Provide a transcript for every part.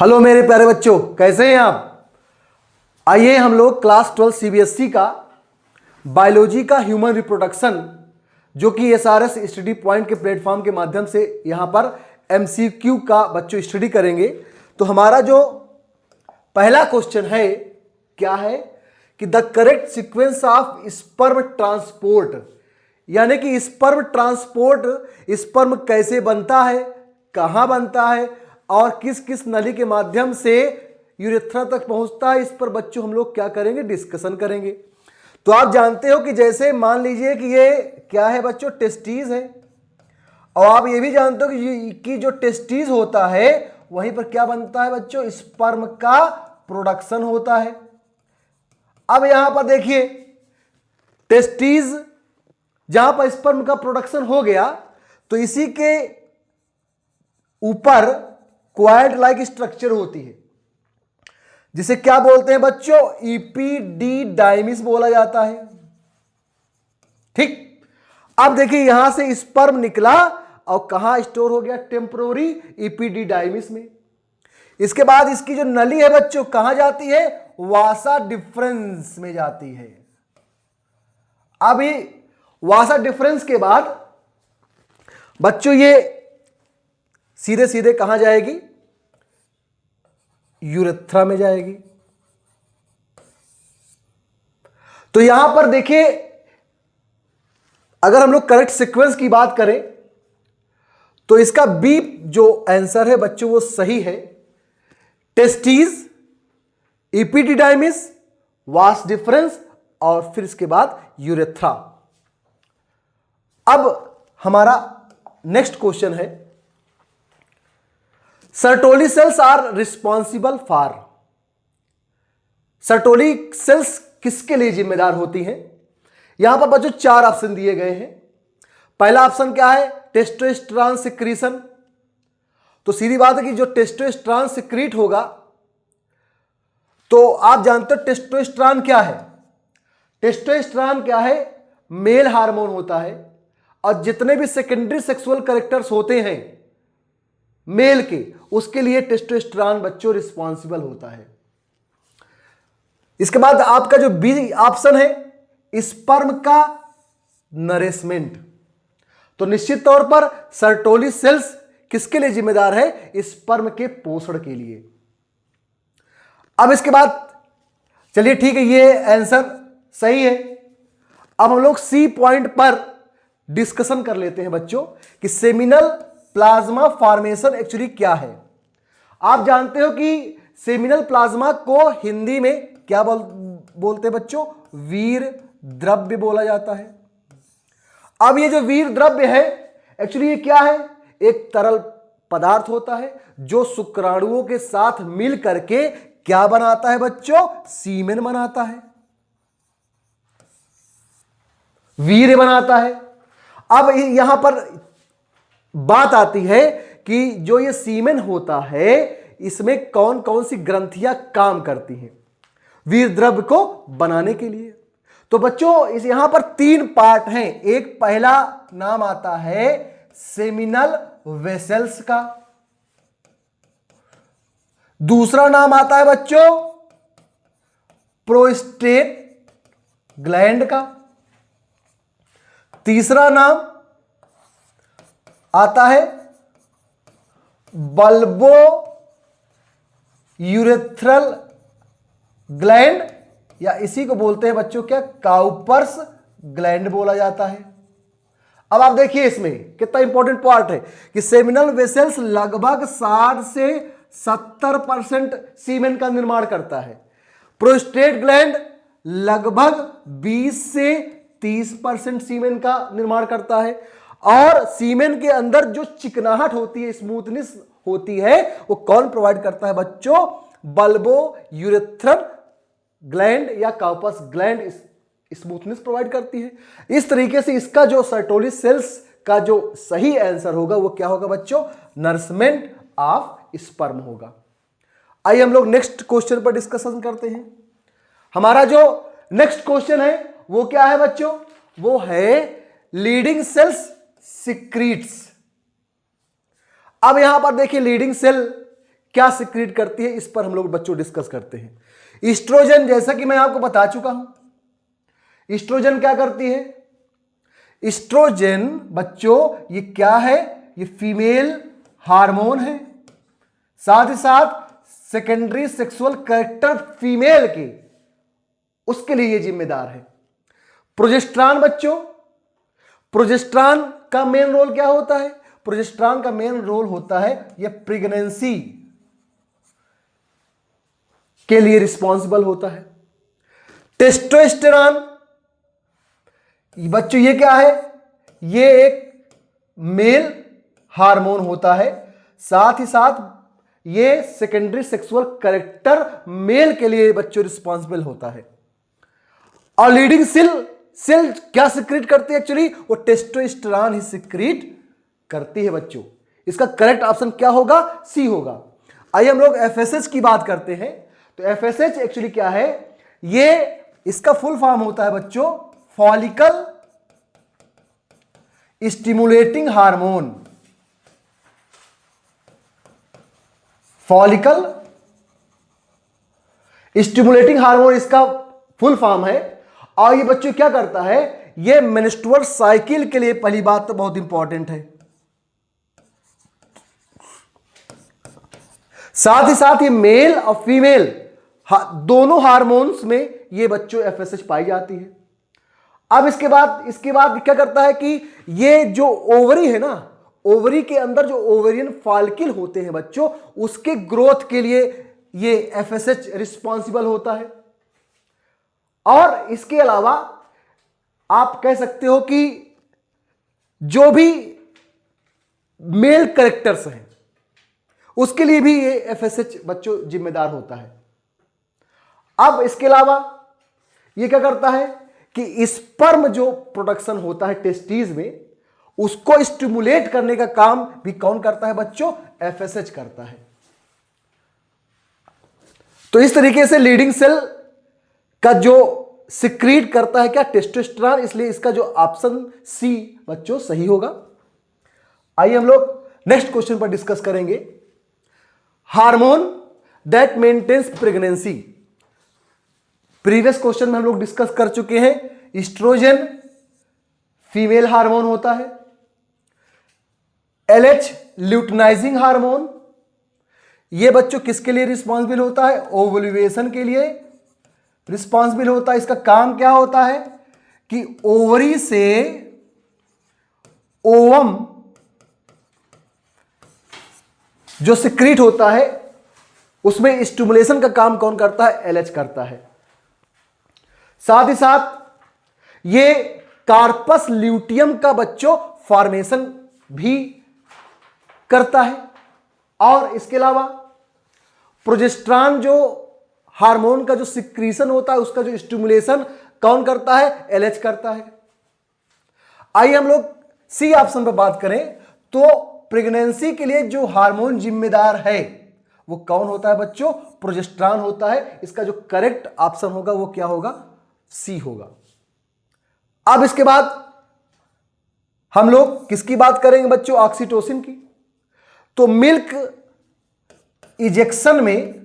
Hello मेरे प्यारे बच्चों, कैसे हैं आप। आइए हम लोग क्लास 12 सीबीएसई का बायोलॉजी का ह्यूमन रिप्रोडक्शन जो कि एसआरएस स्टडी पॉइंट के प्लेटफॉर्म के माध्यम से यहां पर एमसीक्यू का बच्चों स्टडी करेंगे। तो हमारा जो पहला क्वेश्चन है क्या है कि the correct sequence of sperm transport, यानी कि स्पर्म ट्रांसपोर्ट, स्पर्म कैसे बनता है, कहां बनता है और किस किस नली के माध्यम से यूरेथ्रा तक पहुंचता है, इस पर बच्चों हम लोग क्या करेंगे, डिस्कशन करेंगे। तो आप जानते हो कि जैसे मान लीजिए कि ये क्या है बच्चों, टेस्टीज है, और आप ये भी जानते हो कि जो टेस्टीज होता है वहीं पर क्या बनता है बच्चों, स्पर्म का प्रोडक्शन होता है। अब यहां पर देखिए टेस्टीज जहां पर स्पर्म का प्रोडक्शन हो गया तो इसी के ऊपर क्वाड लाइक स्ट्रक्चर होती है जिसे क्या बोलते हैं बच्चों, इपीडीडाइमिस बोला जाता है। ठीक, अब देखिए यहां से स्पर्म निकला और कहां स्टोर हो गया, टेम्पोररी इपीडीडाइमिस में। इसके बाद इसकी जो नली है बच्चों कहां जाती है, वासा डिफरेंस में जाती है। अभी वासा डिफरेंस के बाद बच्चों ये सीधे सीधे कहां जाएगी, यूरेथ्रा में जाएगी। तो यहां पर देखिए अगर हम लोग करेक्ट सीक्वेंस की बात करें तो इसका बी जो आंसर है बच्चों वो सही है। टेस्टीज, इपीडिडाइमिस, वास डिफरेंस और फिर इसके बाद यूरेथ्रा। अब हमारा नेक्स्ट क्वेश्चन है, Sertoli cells are responsible for, Sertoli cells किसके लिए जिम्मेदार होती हैं। यहां पर बच्चों चार ऑप्शन दिए गए हैं। पहला ऑप्शन क्या है, टेस्टोस्टेरोन सिक्रीशन। तो सीधी बात है कि जो टेस्टोस्टेरोन सिक्रीट होगा, तो आप जानते हो टेस्टोस्टेरोन क्या है, टेस्टोस्टेरोन क्या है, मेल हार्मोन होता है और जितने भी सेकेंडरी सेक्सुअल कैरेक्टर्स होते हैं मेल के, उसके लिए टेस्टोस्टेरोन बच्चों रिस्पॉन्सिबल होता है। इसके बाद आपका जो बी ऑप्शन है, स्पर्म का नरिशमेंट। तो निश्चित तौर पर सर्टोली सेल्स किसके लिए जिम्मेदार है, स्पर्म के पोषण के लिए। अब इसके बाद चलिए ठीक है, ये आंसर सही है। अब हम लोग सी पॉइंट पर डिस्कशन कर लेते हैं बच्चों कि सेमिनल प्लाज्मा फॉर्मेशन एक्चुअली क्या है। आप जानते हो कि सेमिनल प्लाज्मा को हिंदी में क्या बोलते हैं बच्चों, वीर द्रव्य बोला जाता है। अब ये जो वीर द्रव्य है एक्चुअली ये क्या है, एक तरल पदार्थ होता है जो शुक्राणुओं के साथ मिल करके क्या बनाता है बच्चों, सीमेन बनाता है, वीर्य बनाता है। अब यहां पर बात आती है कि जो ये सीमेन होता है इसमें कौन कौन सी ग्रंथियां काम करती हैं वीर द्रव्य को बनाने के लिए। तो बच्चों इस यहां पर तीन पार्ट हैं। एक पहला नाम आता है सेमिनल वेसल्स का, दूसरा नाम आता है बच्चों प्रोस्टेट ग्लैंड का, तीसरा नाम आता है बल्बो यूरेथ्रल ग्लैंड, या इसी को बोलते हैं बच्चों क्या, काउपर्स ग्लैंड बोला जाता है। अब आप देखिए इसमें कितना इंपॉर्टेंट पार्ट है कि सेमिनल वेसल्स लगभग 60 से 70% सीमेन का निर्माण करता है, प्रोस्टेट ग्लैंड लगभग 20 से 30% सीमेन का निर्माण करता है, और सीमेन के अंदर जो चिकनाहट होती है, स्मूथनेस होती है, वो कौन प्रोवाइड करता है बच्चों, बल्बो यूरेथ्रल ग्लैंड या काउपस ग्लैंड स्मूथनेस प्रोवाइड करती है। इस तरीके से इसका जो सर्टोली सेल्स का जो सही आंसर होगा वो क्या होगा बच्चों, नरिशमेंट ऑफ स्पर्म होगा। आइए हम लोग नेक्स्ट क्वेश्चन पर डिस्कशन करते हैं। हमारा जो नेक्स्ट क्वेश्चन है वो क्या है बच्चों, वो है लीडिंग सेल्स सिक्रीट्स। अब यहां पर देखिए लीडिंग सेल क्या सिक्रीट करती है, इस पर हम लोग बच्चों डिस्कस करते हैं। ईस्ट्रोजन, जैसा कि मैं आपको बता चुका हूं, ईस्ट्रोजन क्या करती है? ईस्ट्रोजन बच्चों ये क्या है? ये फीमेल हार्मोन है, साथ ही साथ सेकेंडरी सेक्सुअल कैरेक्टर फीमेल के, उसके लिए ये जिम्मेदार है। प्रोजेस्टेरॉन बच्चों, प्रोजेस्टेरॉन का मेन रोल क्या होता है? प्रोजेस्टेरॉन का मेन रोल होता है ये प्रेगनेंसी के लिए रिस्पॉन्सिबल होता है। टेस्टोस्टेरॉन बच्चों ये क्या है? ये एक मेल हार्मोन होता है, साथ ही साथ ये सेकेंडरी सेक्सुअल कैरेक्टर मेल के लिए बच्चों रिस्पॉन्सिबल होता है। और लीडिंग सेल क्या सिक्रीट करती है? एक्चुअली वो टेस्टोस्टेरॉन ही सिक्रीट करती है बच्चों। इसका करेक्ट ऑप्शन क्या होगा? सी होगा। आइए हम लोग एफएसएच की बात करते हैं। तो एफएसएच एक्चुअली क्या है? ये इसका फुल फॉर्म होता है बच्चों follicle stimulating hormone. Follicle stimulating hormone इसका फुल फॉर्म है। और ये बच्चों क्या करता है? ये मेंस्ट्रुअल साइकिल के लिए, पहली बात तो बहुत इंपॉर्टेंट है, साथ ही साथ ये मेल और फीमेल दोनों हार्मोन्स में ये बच्चों एफएसएच पाई जाती है। अब इसके बाद क्या करता है कि ये जो ओवरी है ना, ओवरी के अंदर जो ओवेरियन फॉलिकल होते हैं बच्चों, उसके ग्रोथ के लिए ये एफएसएच रिस्पॉन्सिबल होता है। और इसके अलावा आप कह सकते हो कि जो भी मेल कैरेक्टर्स हैं उसके लिए भी ये एफएसएच बच्चों जिम्मेदार होता है। अब इसके अलावा ये क्या करता है कि स्पर्म जो प्रोडक्शन होता है टेस्टीज में, उसको स्टिमुलेट करने का काम भी कौन करता है बच्चों? एफएसएच करता है। तो इस तरीके से लीडिंग सेल का जो सिक्रीट करता है क्या? टेस्टोस्टेरॉन, इसलिए इसका जो ऑप्शन सी बच्चों सही होगा। आइए हम लोग नेक्स्ट क्वेश्चन पर डिस्कस करेंगे। Hormone that maintains pregnancy. Previous question में हम लोग डिस्कस कर चुके हैं। ईस्ट्रोजन फीमेल हार्मोन होता है। एलएच ल्यूटिनाइजिंग हार्मोन, ये बच्चों किसके लिए रिस्पॉन्सिबल होता है? ओवुलेशन के लिए रिस्पॉन्सिबल होता है। इसका काम क्या होता है कि ओवरी से ओवम जो सिक्रीट होता है उसमें स्टिमुलेशन का काम कौन करता है? एलएच करता है। साथ ही साथ ये कार्पस ल्यूटियम का बच्चों फॉर्मेशन भी करता है। और इसके अलावा प्रोजेस्टेरॉन जो हार्मोन का जो सिक्रीशन होता है उसका जो स्टिमुलेशन कौन करता है? एलएच करता है। आइए हम लोग सी ऑप्शन पर बात करें तो प्रेगनेंसी के लिए जो हार्मोन जिम्मेदार है वो कौन होता है बच्चों? प्रोजेस्टेरॉन होता है। इसका जो करेक्ट ऑप्शन होगा वो क्या होगा? सी होगा। अब इसके बाद हम लोग किसकी बात करेंगे बच्चों? ऑक्सीटोसिन की। तो मिल्क इजेक्शन में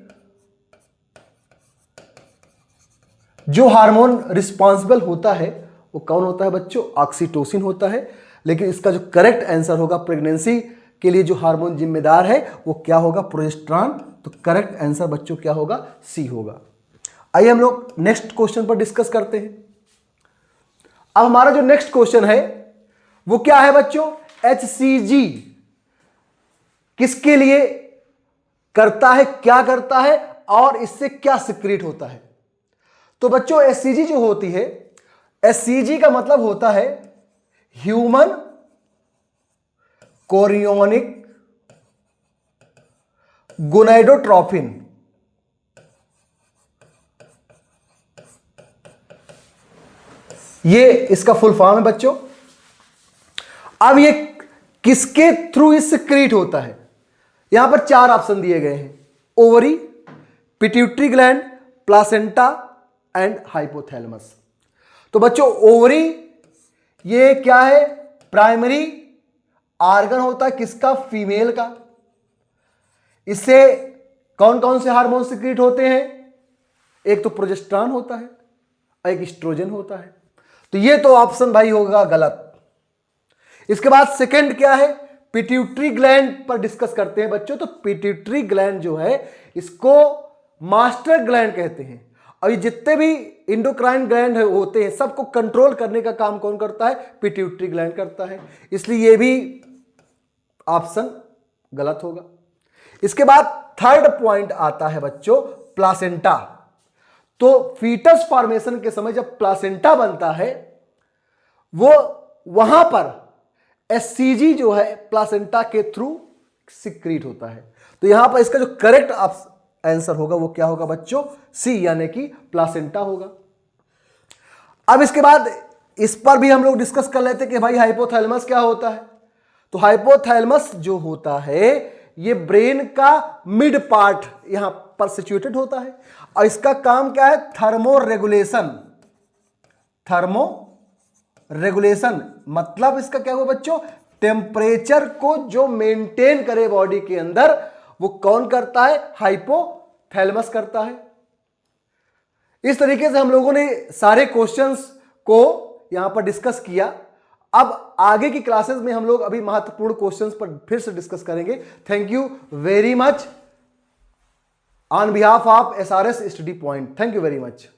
जो हार्मोन रिस्पॉन्सिबल होता है वो कौन होता है बच्चों? ऑक्सीटोसिन होता है। लेकिन इसका जो करेक्ट आंसर होगा, प्रेगनेंसी के लिए जो हार्मोन जिम्मेदार है वो क्या होगा? प्रोजेस्टेरॉन। तो करेक्ट आंसर बच्चों क्या होगा? सी होगा। आइए हम लोग नेक्स्ट क्वेश्चन पर डिस्कस करते हैं। अब हमारा जो नेक्स्ट क्वेश्चन है वो क्या है बच्चों? HCG किसके लिए करता है, क्या करता है और इससे क्या सिक्रीट होता है? तो बच्चों HCG जो होती है, HCG का मतलब होता है ह्यूमन कोरियोनिक गोनाडोट्रोपिन। ये इसका फुल फॉर्म है बच्चों। अब ये किसके थ्रू इस सिक्रीट होता है? यहां पर 4 ऑप्शन दिए गए हैं: ovary, pituitary gland, placenta and hypothalamus. तो बच्चों ओवरी ये क्या है? प्राइमरी आर्गन होता है किसका? फीमेल का। इससे कौन कौन से हार्मोन सिक्रीट होते हैं? एक तो प्रोजेस्टेरॉन होता है, एक एस्ट्रोजन होता है। तो ये तो ऑप्शन भाई होगा गलत। इसके बाद सेकंड क्या है? पिट्यूटरी ग्लैंड पर डिस्कस करते हैं बच्चों। तो पिट्यूटरी ग्लैंड जो है इसको मास्टर ग्लैंड कहते हैं। और ये जितने भी इंडोक्राइन ग्लैंड होते हैं सबको कंट्रोल करने का काम कौन करता है? पिट्यूटरी ग्लैंड करता है। इसलिए ये भी ऑप्शन गलत होगा। इसके बाद थर्ड पॉइंट आता है बच्चों प्लासेंटा। तो फीटस फॉर्मेशन के समय जब प्लासेंटा बनता है वो वहां पर एससीजी जो है प्लासेंटा के थ्रू सिक्रीट होता है। तो यहां पर इसका जो करेक्ट आंसर होगा वो क्या होगा बच्चों? सी, यानी कि प्लासेंटा होगा। अब इसके बाद इस पर भी हम लोग डिस्कस कर लेते कि भाई हाइपोथैलेमस क्या होता है। तो हाइपोथैलेमस जो होता है ये ब्रेन का मिड पार्ट यहां पर सिचुएटेड होता है और इसका काम क्या है? Thermo regulation. मतलब इसका क्या हुआ बच्चों? टेम्परेचर को जो मेंटेन करे बॉडी के अंदर वो कौन करता है? हाइपोथैलेमस करता है। इस तरीके से हम लोगों ने सारे क्वेश्चंस को यहां पर डिस्कस किया। अब आगे की क्लासेस में हम लोग अभी महत्वपूर्ण क्वेश्चंस पर फिर से डिस्कस करेंगे। Thank you very much on behalf of SRS study point. Thank you very much.